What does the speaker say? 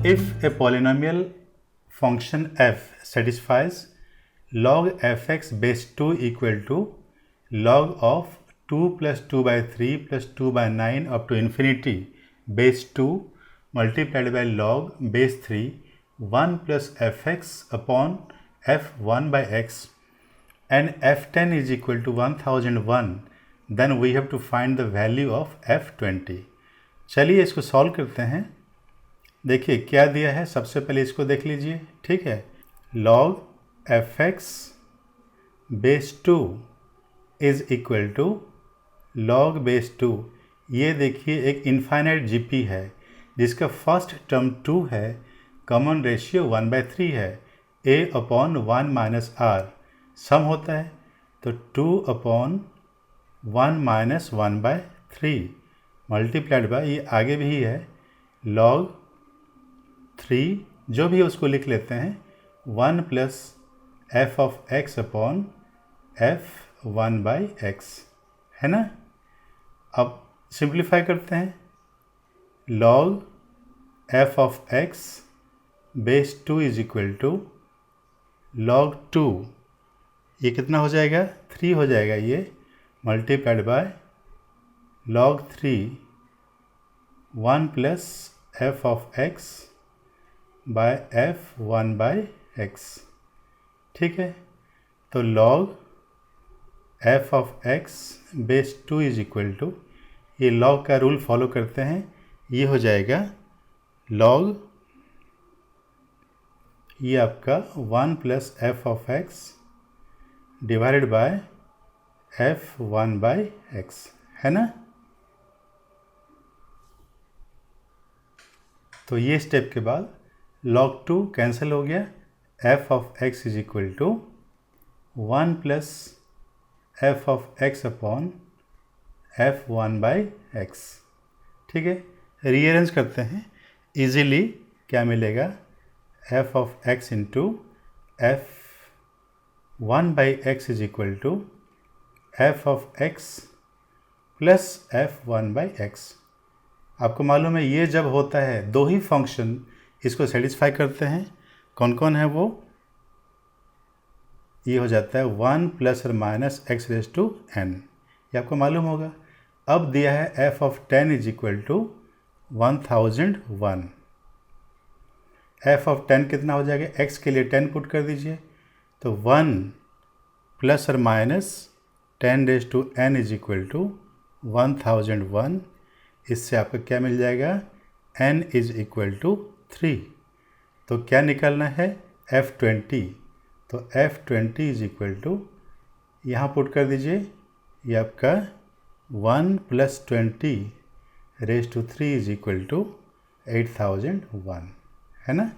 If a polynomial function f satisfies log fx base 2 equal to log of 2 plus 2 by 3 plus 2 by 9 up to infinity base 2 multiplied by log base 3 1 plus fx upon f1 by x and f10 is equal to 1001, then we have to find the value of f20. चलिए इसको solve करते हैं। देखिए क्या दिया है, सबसे पहले इसको देख लीजिए, ठीक है। log fx base 2 is equal to log base 2। ये देखिए एक इनफाइनाइट जीपी है जिसका फर्स्ट टर्म 2 है, कॉमन रेशियो 1/3 है, a upon 1 minus r sum होता है, तो 2 अपॉन 1 माइनस 1/3 मल्टीप्लाइड बाय ये आगे भी है log 3 जो भी है उसको लिख लेते हैं 1 plus f of x upon f1 by x, है ना। अब सिंप्लीफाई करते हैं। log f of x base 2 is equal to log 2, ये कितना हो जाएगा 3 हो जाएगा, ये multiplied by log 3 1 plus f of x by f1 by x, ठीक है। तो log f of x base 2 is equal to, ये log का रूल फॉलो करते हैं, ये हो जाएगा log, ये आपका 1 plus f of x divided by f1 by x, है ना। तो ये स्टेप के बाद log 2 कैंसिल हो गया, f of x is equal to 1 plus f of x upon f1 by x, ठीक है। रीअरेंज करते हैं इजीली, क्या मिलेगा f of x into f1 by x is equal to f of x plus f1 by x. आपको मालूम है ये जब होता है दो ही फंक्शन इसको सेटिस्फाई करते हैं, कौन कौन है वो, ये हो जाता है 1 प्लस और minus x raise to n, ये आपको मालूम होगा। अब दिया है f of 10 is equal to 1001, f of 10 कितना हो जाएगा, x के लिए 10 पुट कर दीजिए, तो 1 प्लस और minus 10 raise to n is equal to 1001। इससे आपका क्या मिल जाएगा, n इज इक्वल टू 3। तो क्या निकालना है, f20, तो f20 इज इक्वल टू, यहाँ पुट कर दीजिए, ये आपका 1 plus 20 raise to 3 is equal to 8001, है ना।